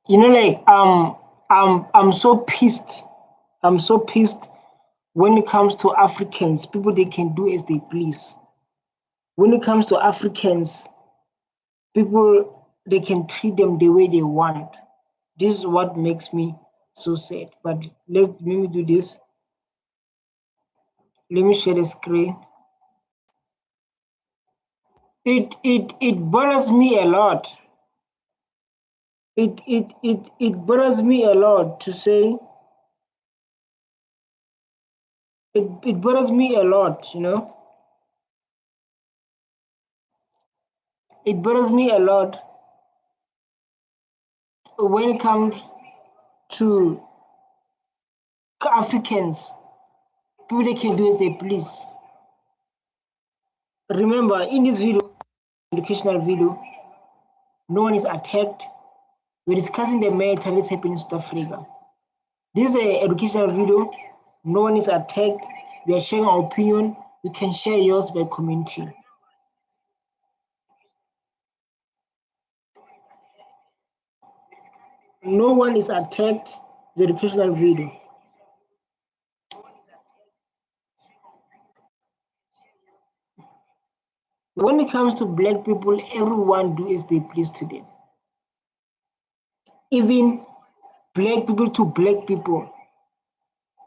You know, like I'm so pissed. I'm so pissed when it comes to Africans. People, they can do as they please. When it comes to Africans, people, they can treat them the way they want. This is what makes me so sad. But let me do this. Let me share the screen. It bothers me a lot. It bothers me a lot to say. It bothers me a lot, you know. It bothers me a lot when it comes to Africans. People, they can do as they please. Remember, in this video, educational video, no one is attacked. We're discussing the matter that's happening in South Africa. This is an educational video. No one is attacked. We are sharing our opinion. You can share yours by commenting. No one is attacked. The educational video. When it comes to black people, everyone do as they please to them. Even black people to black people.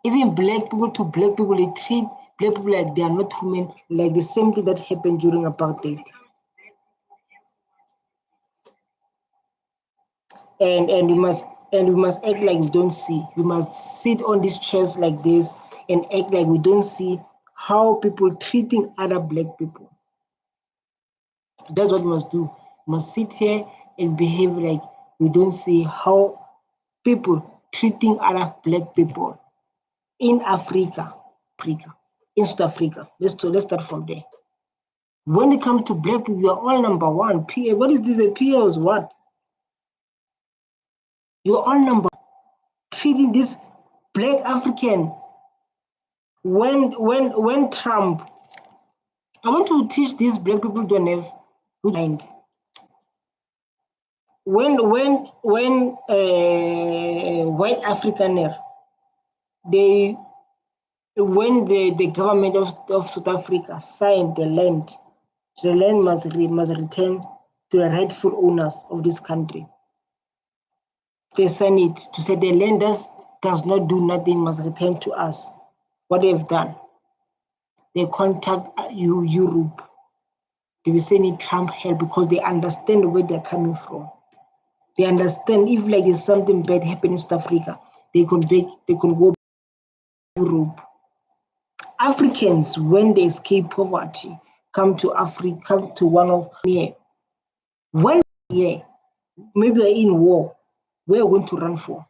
Even black people to black people, they treat black people like they are not human, like the same thing that happened during apartheid. And we must act like we don't see. We must sit on these chairs like this and act like we don't see how people treating other black people. That's what we must do. We must sit here and behave like we don't see how people treating other black people in Africa, in South Africa. Let's start from there. When it comes to black people, we are all number one. PA, what is this? A PA is what? You're all number one. Treating this black African. When Trump, I want to teach these black people don't have good mind. When white Africaner, when the government of South Africa signed the land must return to the rightful owners of this country. They sign it to say the land does not do nothing, must return to us. What they've done, they contact Europe. They will send Trump help because they understand where they're coming from. They understand if like there's something bad happening in South Africa, they can go to Europe. Africans, when they escape poverty, come to Africa, come to one of here. One year, maybe they're in war, where are we going to run for?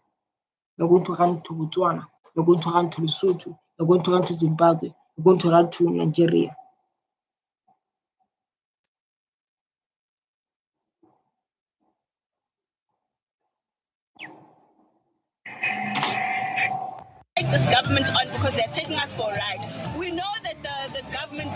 We're going to run to Botswana, we're going to run to Lesotho, we're going to run to Zimbabwe, we're going to run to Nigeria. This government on because they're taking us for a ride. We know that the government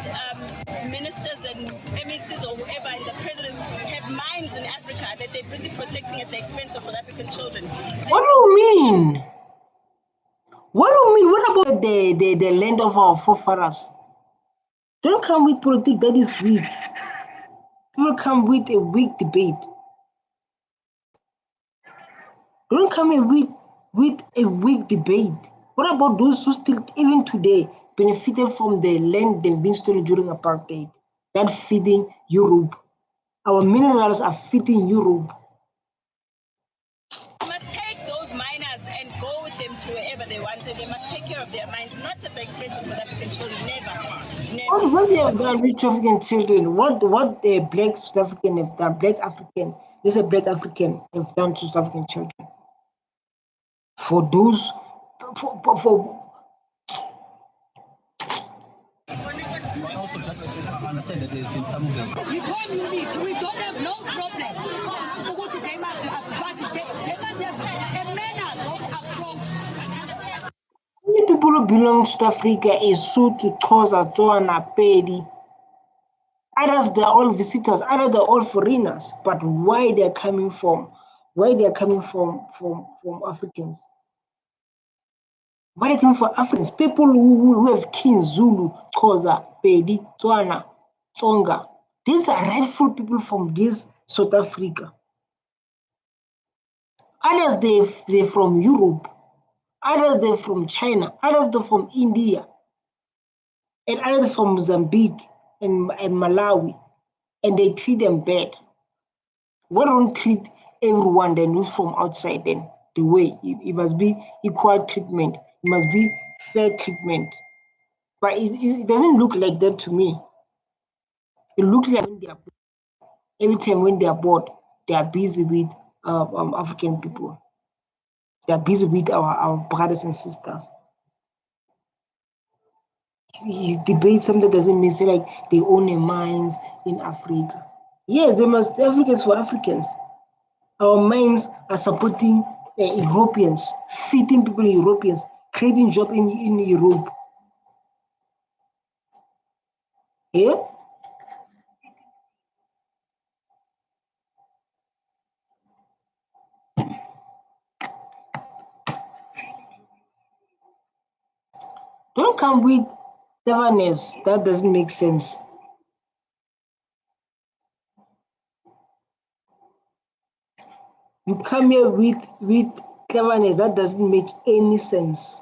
ministers and MECs or whoever and the president have minds in Africa that they're busy protecting at the expense of South African children. What do you mean? What do you mean? What about the land of our forefathers? Don't come with politics that is weak. Don't come with a weak debate. Don't come with a weak debate. What about those who still, even today, benefited from the land they've been stolen during apartheid? That feeding Europe. Our minerals are feeding Europe. They must take those miners and go with them to wherever they want, and they must take care of their mines, not at the expense of South African children. Never. What they have done with African children? What the black South African have done? Black African, there's a black African have done to South African children. For those, for I also just understand that there's been some of them. We don't need it. We don't have no problem. They must have a manner of approach. Many people who belong to South Africa is Sotho, Xhosa, Tswana, Pedi. Others, they're all visitors. Others, they're all foreigners. But why they're coming from why they are coming from Africans. Why they coming from Africans? People who have kin, Zulu, Xhosa, Pedi, Tswana, Tsonga. These are rightful people from this South Africa. Others they're from Europe, others they're from China, others they're from India, and others from Mozambique and Malawi, and they treat them bad. Why don't treat everyone then who's from outside then the way? It must be equal treatment. It must be fair treatment. But it doesn't look like that to me. It looks like when every time when they are bored, they are busy with African people. They are busy with our brothers and sisters. He debates something that doesn't mean say like they own a mines in Africa. Yes, they must Africans for Africans. Our mines are supporting Europeans, feeding people in Europeans, creating jobs in Europe. Yeah? Don't come with cleverness. That doesn't make sense. You come here with cleverness. That doesn't make any sense.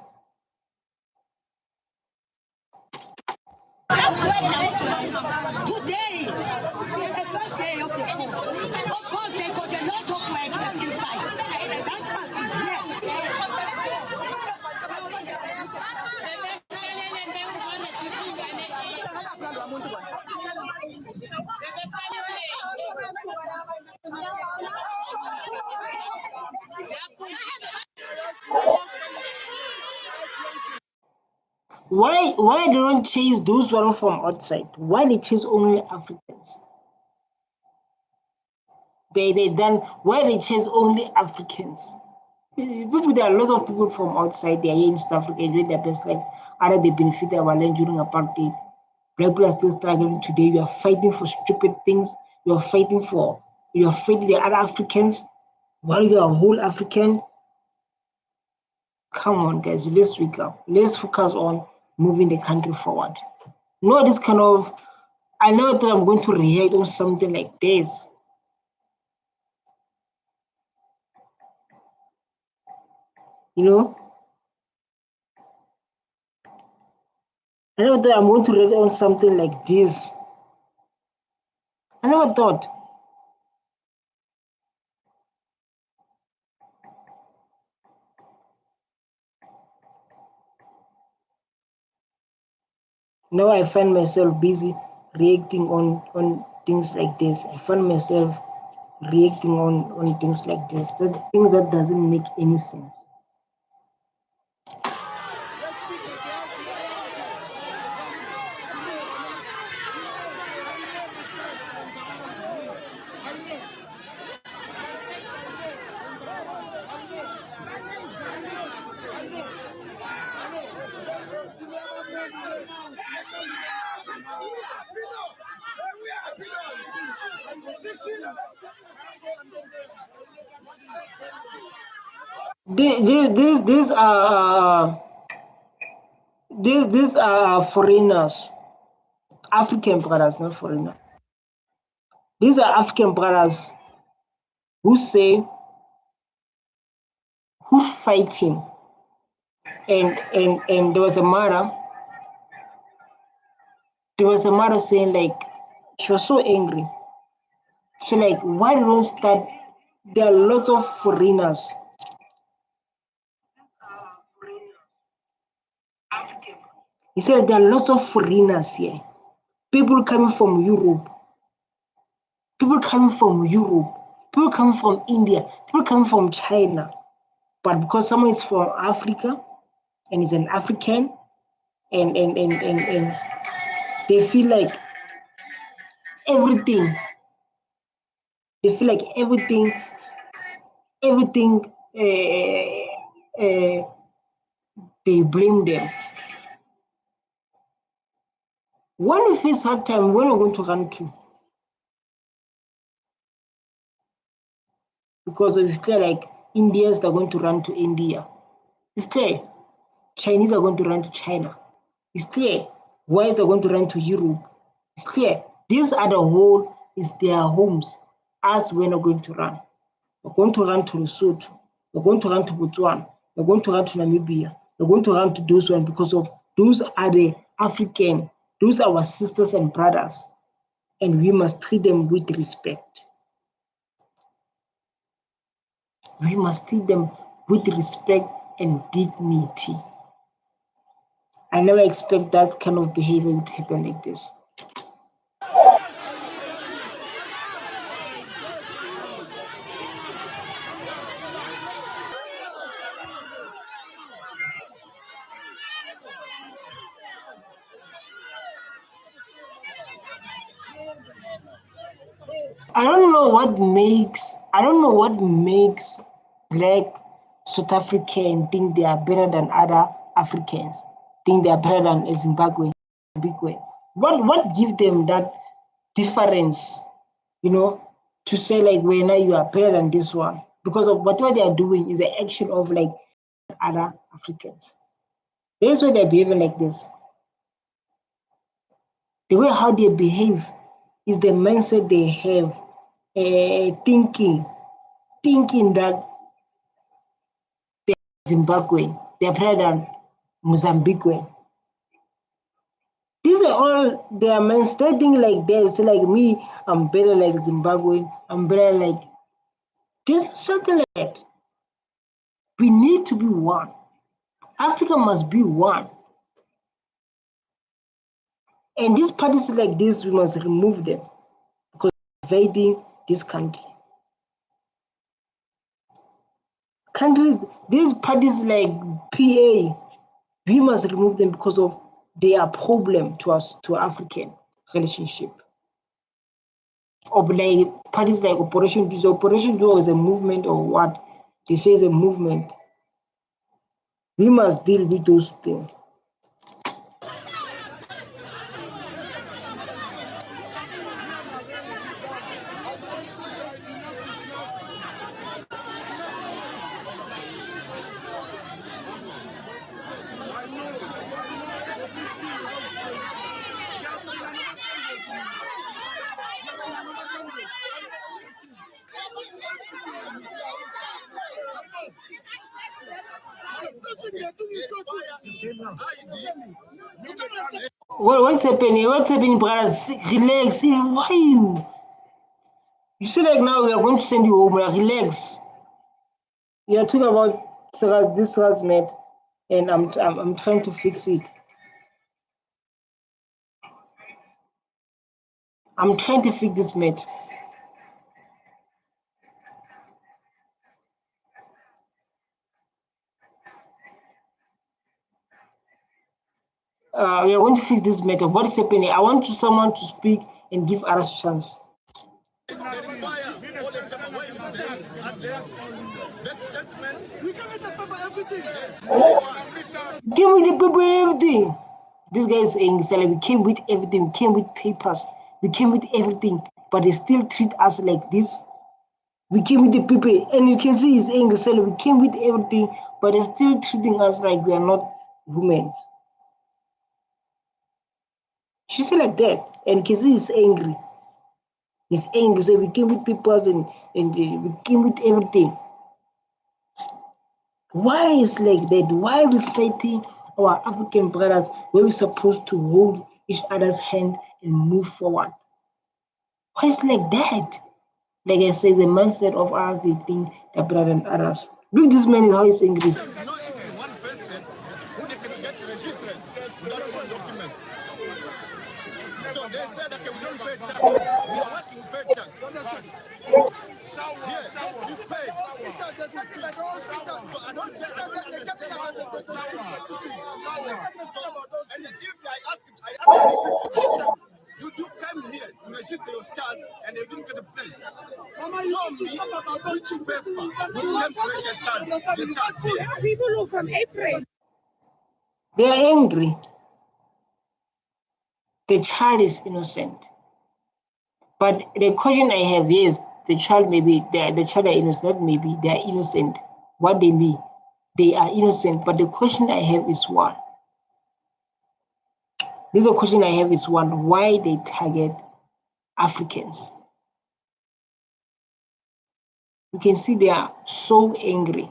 Today is the first day of the school. Of course, they got a lot of work inside. That must be Why they don't chase those one from outside? Why they chase only Africans? They then why they chase only Africans? People, there are lots of people from outside. They are here in South Africa enjoying their best life. Either they benefited our land during apartheid. Black people are still struggling today. You are fighting for stupid things. You are fighting the other Africans while you are a whole African. Come on, guys, let's wake up. Let's focus on moving the country forward. Not this kind of. I know that I'm going to react on something like this. You know, I never thought I'm going to react on something like this. I never thought. Now I find myself busy reacting on things like this. I find myself reacting on things like this. That things that doesn't make any sense. These are foreigners, African brothers, not foreigners. These are African brothers who say who's fighting, and there was a mother. There was a mother saying like she was so angry. She like why don't start? There are lots of foreigners. He said there are lots of foreigners here. People coming from Europe. People coming from Europe. People coming from India. People coming from China. But because someone is from Africa and is an African and they feel like everything. They feel like everything they blame them. When we face hard time, when we're going to run to? because it's clear like Indians are going to run to India. It's clear Chinese are going to run to China. It's clear whites are going to run to Europe. It's clear these are the whole is their homes. Us, we're not going to run. We're going to run to Lesotho. We're going to run to Botswana. We're going to run to Namibia. We're going to run to those ones because of those are the African. Those are our sisters and brothers, and we must treat them with respect. We must treat them with respect and dignity. I never expect that kind of behavior to happen like this. I don't know what makes black South African think they are better than other Africans, think they are better than Zimbabwe. What gives them that difference, to say like, well, now you are better than this one? Because of whatever they are doing is the action of like other Africans. That's why they're behaving like this. The way how they behave is the mindset they have, thinking that they're Zimbabwe, they're better than Mozambique. These are all their minds. They think like that. It's like me, I'm better like Zimbabwe, I'm better like. There's something like that. We need to be one. Africa must be one. And these parties like this, we must remove them because they're invading this country. These parties like PA, we must remove them because of their problem to us, to African relationship. Or like parties like Operation Duo is a movement or what? They say it's a movement. We must deal with those things. What's happening? What's happening, brothers? Relax. Why you? You see, like now we are going to send you home. Relax. We are talking about this mate, and I'm trying to fix it. I'm trying to fix this mate. We are going to fix this matter. What is happening? I want someone to speak and give us a chance. Give me the paper and everything. This guy is saying, we came with everything. We came with papers. We came with everything. But they still treat us like this. We came with the people. And you can see he's angry. We came with everything. But they're still treating us like we are not women. She said like that. And Kezi is angry. He's angry. So we came with papers and we came with everything. Why is like that? Why are we fighting our African brothers where we're supposed to hold each other's hand and move forward? Why is like that? Like I said, the mindset of us, they think they're better than others. Look, this man is how he's angry. There's not even one person who they can get registered without one document. So they said, okay, we don't pay tax. We are what you pay tax. Yeah, you pay. So I don't say and if I ask you came here to register your child and they didn't get a place. Show me which paper you came to register your child here. People who from April. They are angry. The child is innocent. But the question I have is, the child maybe the child are innocent, not maybe they are innocent. What they mean, they are innocent. But the question I have is one. This is a question I have is one: why they target Africans? You can see they are so angry,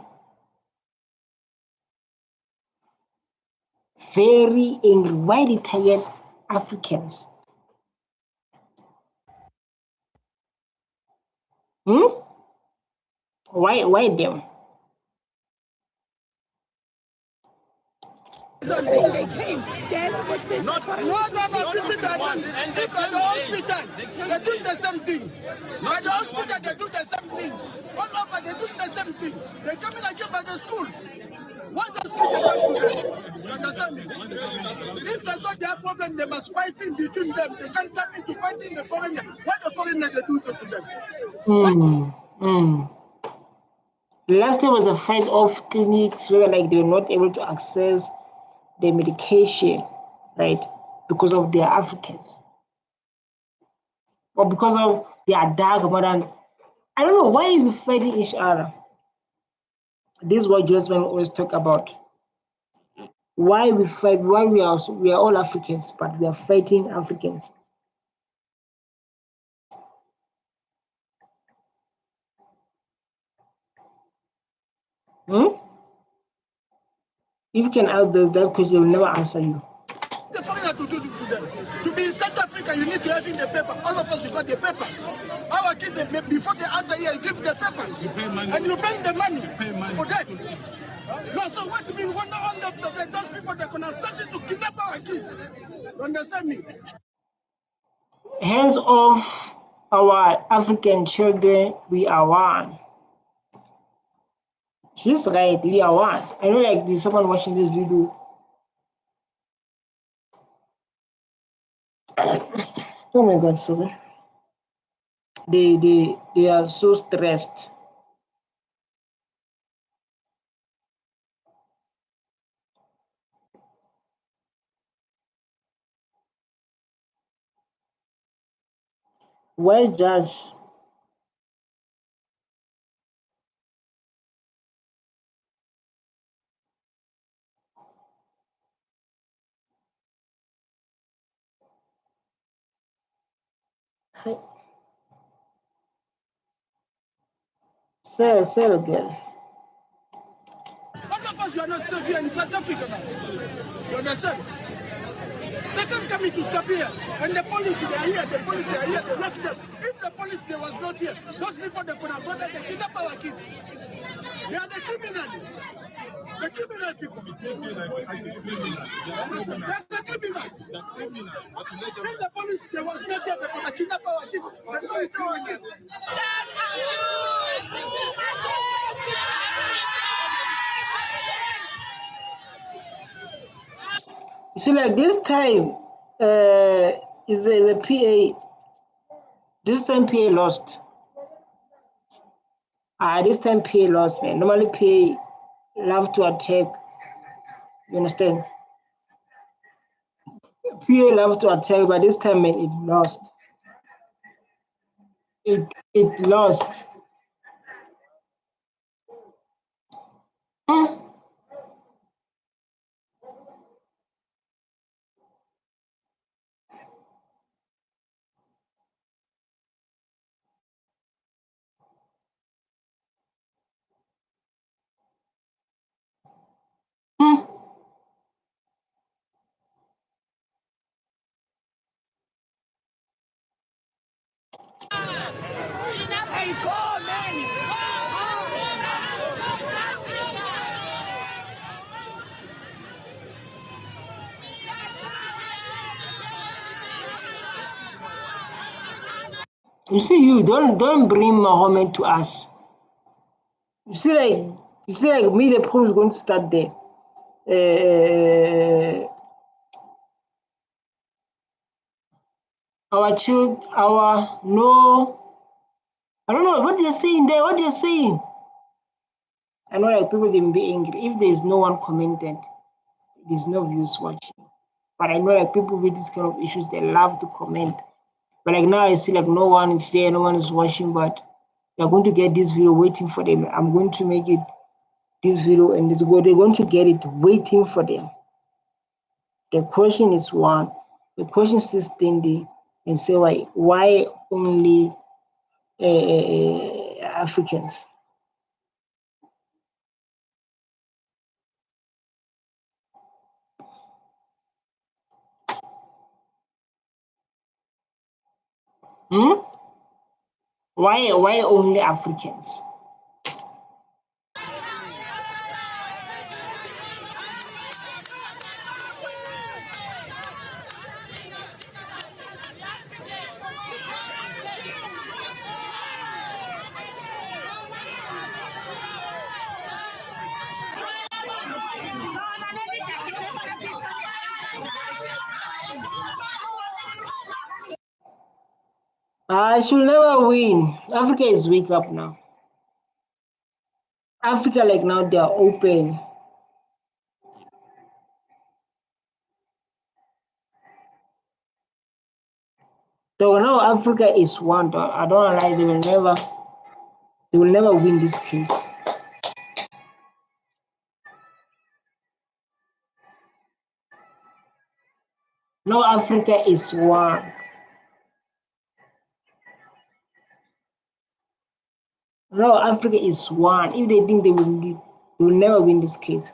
very angry. Why they target Africans? Why them? No, this is the hospital. They do the same thing. At the hospital, they do the same thing. All over, they do the same thing. They come in and give by the school. What the school they want to do? You understand me? If they got their problem, they must fight in between them. They can't come into fighting the foreigner. What the foreigner they do to them? The last time was a fight of clinics where like they were not able to access the medication, right? Because of their Africans. Or because of their dark modern. I don't know why we fighting each other. This is what Josephine always talk about. Why we fight, why we are all Africans, but we are fighting Africans. If you can ask that question, they will never answer you. The foreigner to do to them. To be in South Africa, you need to have in the paper. All of us, we got the papers. Our kids, before they enter here, you give the papers. You pay money. And you pay the money for that. No, so what do you mean? When those people, they're going to start to kidnap our kids. You understand me? Hands off our African children, we are one. He's right, we are one. I know like there's someone watching this video. Oh my God, sorry. They are so stressed. Well, Judge. Say it again. All of us, you are not safe here in South Africa now. You understand? They can't come in to stop here. And the police, they are here. The police, they are here. They lock them. If the police, they was not here, those people, they could have gone there, they kidnap our kids. They are the criminal. The criminal people. Listen, they are the criminal. If the police, they was not here, they could have kidnapped our kids. They don't return our kids. You see, like this time, is the PA. This time PA lost. This time PA lost, man. Normally PA love to attack. You understand? PA love to attack, but this time, man, it lost. It lost. You see, you don't bring Mohammed to us. You see, like me, the problem is going to start there. I don't know what they're saying there. What they're saying. I know, like people they may be angry if there is no one commented. There's no views watching. But I know, like people with these kind of issues, they love to comment. But like now, I see like no one is there, no one is watching, but They're going to get this video waiting for them. I'm going to make it this video and this go. They're going to get it waiting for them. The question is one. The question is still standing and say why only Africans? Why only Africans? I should never win. Africa is wake up now. Africa, like now, they are open. So now Africa is one. I don't lie. They will never win this case. Now Africa is one. No, Africa is one. If they think they will never win this case.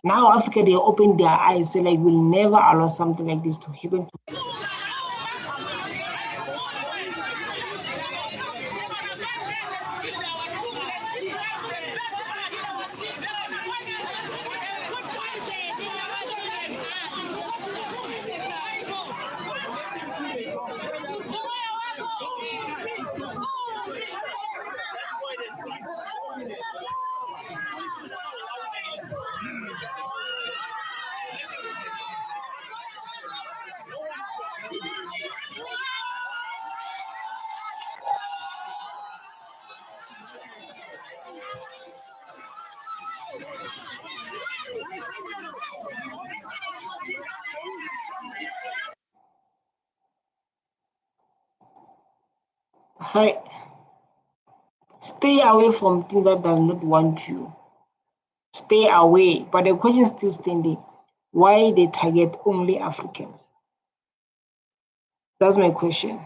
Now Africa, they open their eyes, say like, we'll never allow something like this to happen. Hi. Stay away from things that does not want you. Stay away. But the question is still standing. Why they target only Africans? That's my question.